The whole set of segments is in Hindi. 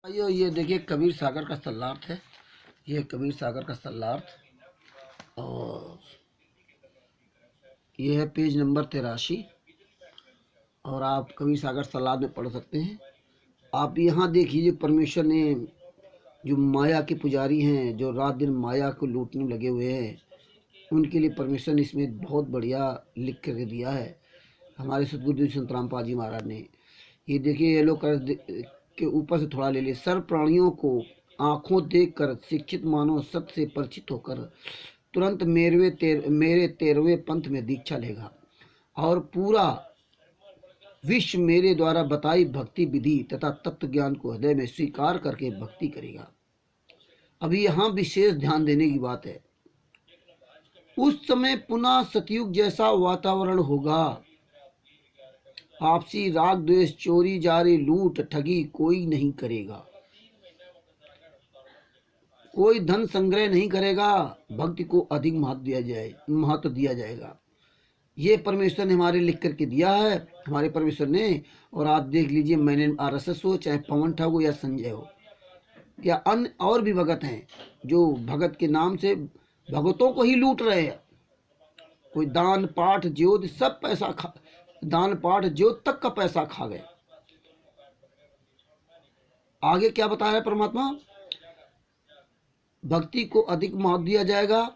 भाइयों ये देखिए कबीर सागर का सल्लार्थ है। ये कबीर सागर का सल्लार्थ और ये है पेज नंबर 83 और आप कबीर सागर सल्लार्थ में पढ़ सकते हैं। आप यहाँ देखिए परमेश्वर ने जो माया के पुजारी हैं, जो रात दिन माया को लूटने में लगे हुए हैं, उनके लिए परमेश्वर ने इसमें बहुत बढ़िया लिख कर दिया है। हमारे सतगुरु संत रामपाल जी महाराज ने ये देखिए ये लोग के ऊपर से थोड़ा ले लिए। सर्व प्राणियों को आंखों देखकर शिक्षित मानव सत्य से परिचित होकर तुरंत मेरे 13वें पंथ में दीक्षा लेगा और पूरा विश्व मेरे द्वारा बताई भक्ति विधि तथा तत्व ज्ञान को हृदय में स्वीकार करके भक्ति करेगा। अभी यहाँ विशेष ध्यान देने की बात है। उस समय पुनः सतयुग जैसा वातावरण होगा। आपसी राग द्वेष चोरी जारी लूट ठगी कोई नहीं करेगा, कोई धन संग्रह नहीं करेगा, भक्ति को अधिक महत्व दिया जाएगा। ये परमेश्वर ने हमारे लिख करके दिया है, हमारे परमेश्वर ने। और आप देख लीजिए, मैंने आरएसएस हो चाहे पवन ठाकुर हो या संजय हो या अन्य और भी भगत हैं जो भगत के नाम से भगतों को ही लूट रहे हैं। कोई दान पाठ ज्योत सब पैसा दान पाठ ज्योत तक का पैसा खा गए। आगे क्या बताया परमात्मा? भक्ति को अधिक महत्व दिया जाएगा।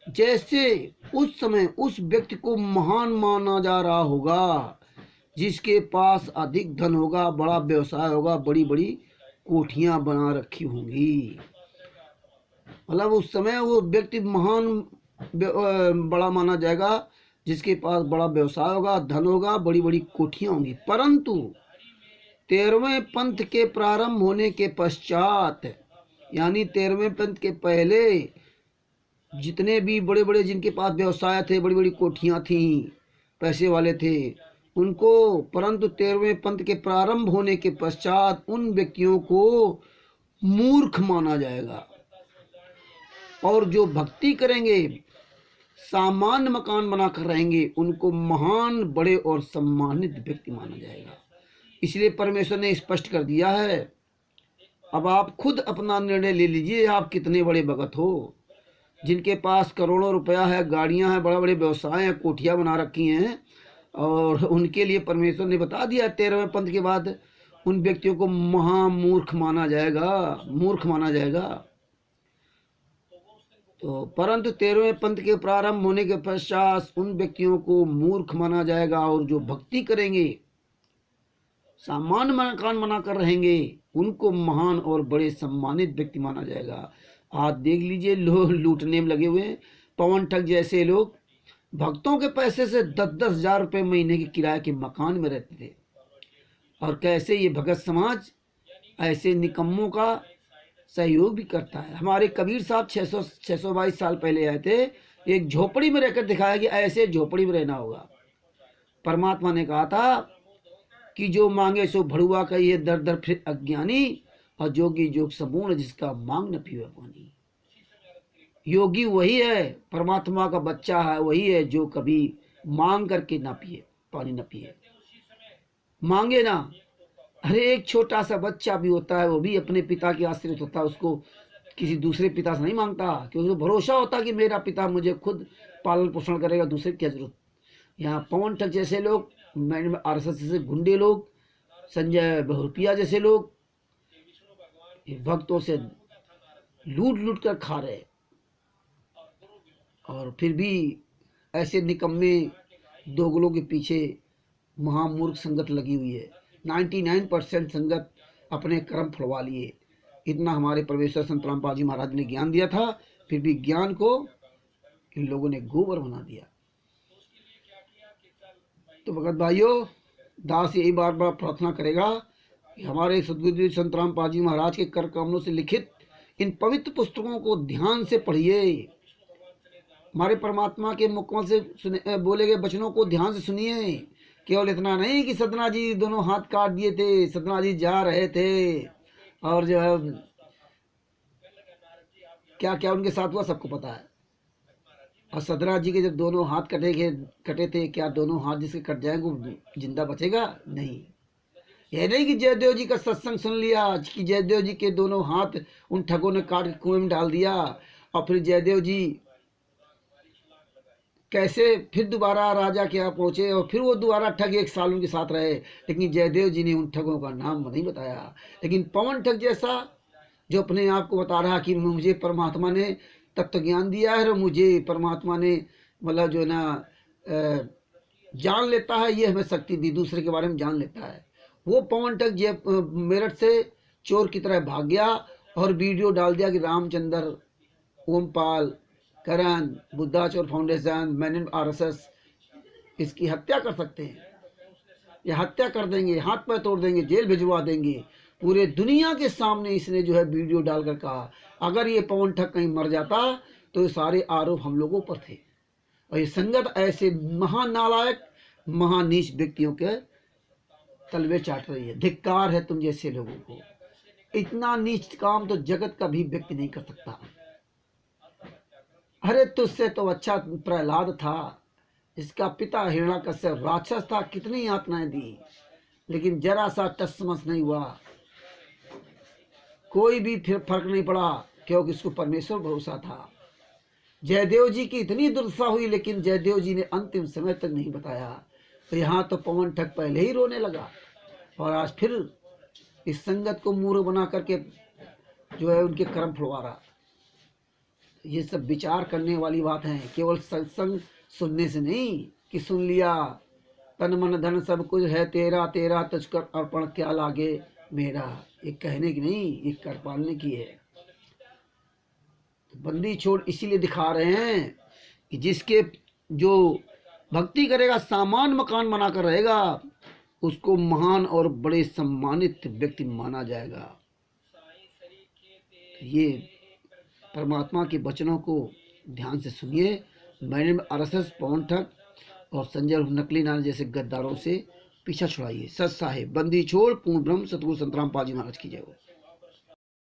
जैसे उस समय उस व्यक्ति को महान माना जा रहा होगा जिसके पास अधिक धन होगा, बड़ा व्यवसाय होगा, बड़ी बड़ी कोठियां बना रखी होंगी। मतलब उस समय वो व्यक्ति महान बड़ा माना जाएगा जिसके पास बड़ा व्यवसाय होगा, धन होगा, बड़ी बड़ी कोठियां होंगी। परंतु 13वें पंथ के प्रारंभ होने के पश्चात, यानी 13वें पंथ के पहले जितने भी बड़े बड़े जिनके पास व्यवसाय थे, बड़ी बड़ी कोठियां थीं, पैसे वाले थे उनको, परंतु 13वें पंथ के प्रारंभ होने के पश्चात उन व्यक्तियों को मूर्ख माना जाएगा। और जो भक्ति करेंगे, सामान्य मकान बनाकर रहेंगे, उनको महान बड़े और सम्मानित व्यक्ति माना जाएगा। इसलिए परमेश्वर ने स्पष्ट कर दिया है। अब आप खुद अपना निर्णय ले लीजिए, आप कितने बड़े भगत हो। जिनके पास करोड़ों रुपया है, गाड़ियां हैं, बड़े बड़े व्यवसाय हैं, कोठियां बना रखी हैं, और उनके लिए परमेश्वर ने बता दिया 13वें पंथ के बाद उन व्यक्तियों को महामूर्ख माना जाएगा, मूर्ख माना जाएगा। तो परंतु 13वें पंथ के प्रारंभ होने के पश्चात उन व्यक्तियों को मूर्ख माना जाएगा। और जो भक्ति करेंगे, सामान्य मकान बनाकर रहेंगे, उनको महान और बड़े सम्मानित व्यक्ति माना जाएगा। आज देख लीजिए लोग लूटने में लगे हुए हैं। पवन ठग जैसे लोग भक्तों के पैसे से 10-10 हजार रुपये महीने के किराए के मकान में रहते थे। और कैसे ये भगत समाज ऐसे निकम्मों का सहयोग भी करता है। हमारे कबीर साहब 622 साल पहले आए थे, एक झोपड़ी में रहकर दिखाया कि ऐसे झोपड़ी में रहना होगा। परमात्मा ने कहा था कि जो मांगे सो भड़ुआ कहिए दर दर फिर अज्ञानी, और जोगी जोग सबूर्ण जिसका मांग न पीवे पानी। योगी वही है, परमात्मा का बच्चा है वही है जो कभी मांग करके ना पिए, पानी न पिए, मांगे ना। अरे एक छोटा सा बच्चा भी होता है, वो भी अपने पिता के आश्रित होता है, उसको किसी दूसरे पिता से नहीं मांगता, क्योंकि उसको भरोसा होता कि मेरा पिता मुझे खुद पालन पोषण करेगा, दूसरे की क्या जरूरत। यहाँ पवन ठग जैसे लोग, आरएसएस जैसे गुंडे लोग, संजय बहुरुपिया जैसे लोग भक्तों से लूट लूट कर खा रहे, और फिर भी ऐसे निकम्मे दोगलों के पीछे महामूर्ख संगत लगी हुई है। 99% संगत अपने कर्म फलवा लिए। इतना हमारे परमेश्वर संत रामपाल जी महाराज ने ज्ञान दिया था, फिर भी ज्ञान को इन लोगों ने गोबर बना दिया। तो भगत भाइयों, दास यही बार बार प्रार्थना करेगा कि हमारे सद्गुरु संत रामपाल जी महाराज के कर कमलों से लिखित इन पवित्र पुस्तकों को ध्यान से पढ़िए। हमारे परमात्मा के मुखों से बोले गए वचनों को ध्यान से सुनिए। केवल इतना नहीं कि सतना जी दोनों हाथ काट दिए थे, सतना जी जा रहे थे और जो है क्या क्या उनके साथ हुआ सबको पता है। और सतना जी के जब दोनों हाथ कटे थे, क्या दोनों हाथ जिसके कट जाएंगे वो जिंदा बचेगा? नहीं। यह नहीं कि जयदेव जी का सत्संग सुन लिया कि जयदेव जी के दोनों हाथ उन ठगों ने काट के कुएं में डाल दिया और फिर जयदेव जी कैसे फिर दोबारा राजा के यहाँ पहुंचे और फिर वो दोबारा ठग 1 साल उनके साथ रहे, लेकिन जयदेव जी ने उन ठगों का नाम नहीं बताया। लेकिन पवन ठग जैसा जो अपने आप को बता रहा कि मुझे परमात्मा ने तत्व ज्ञान दिया है और मुझे परमात्मा ने मतलब जो है ना जान लेता है, ये हमें शक्ति दी, दूसरे के बारे में जान लेता है, वो पवन ठग मेरठ से चोर की तरह भाग गया और वीडियो डाल दिया कि रामचंद्र, ओमपाल, करण, बुद्धाचोर फाउंडेशन, मैन RSS इसकी हत्या कर सकते हैं या हत्या कर देंगे, हाथ पैर तोड़ देंगे, जेल भिजवा देंगे। पूरे दुनिया के सामने इसने जो है वीडियो डालकर कहा अगर ये पवन ठग कहीं मर जाता तो ये सारे आरोप हम लोगों पर थे। और ये संगत ऐसे महानालायक महानीच व्यक्तियों के तलवे चाट रही है। धिक्कार है तुम जैसे लोगों को, इतना नीच काम तो जगत का भी व्यक्ति नहीं कर सकता। अरे तुझसे तो अच्छा प्रहलाद था, इसका पिता हिरण्याकश्यप राक्षस था, कितनी यातनाएं दी, लेकिन जरा सा टसमस नहीं हुआ, कोई भी फिर फर्क नहीं पड़ा क्योंकि उसको परमेश्वर भरोसा था। जयदेव जी की इतनी दुर्दशा हुई लेकिन जयदेव जी ने अंतिम समय तक नहीं बताया। तो यहाँ तो पवन ठग पहले ही रोने लगा और आज फिर इस संगत को मूर्ख बना करके जो है उनके कर्म फुलवा रहा। ये सब विचार करने वाली बात है, केवल सत्संग सुनने से नहीं कि सुन लिया तन मन धन सब कुछ है तेरा, तेरा तुझकर अर्पण क्या लागे मेरा, ये कहने की नहीं, ये कर पाने की है। बंदी छोड़ इसीलिए दिखा रहे हैं कि जिसके जो भक्ति करेगा, सामान मकान बनाकर रहेगा, उसको महान और बड़े सम्मानित व्यक्ति माना जाएगा। ये परमात्मा के वचनों को ध्यान से सुनिए। मैंने RSS, पवन ठग और संजय नकली नाना जैसे गद्दारों से पीछा छुड़ाइए। सत साहेब, बंदी छोड़, पूर्ण ब्रह्म, सतगुरु संतराम पाल जी महाराज की जय हो।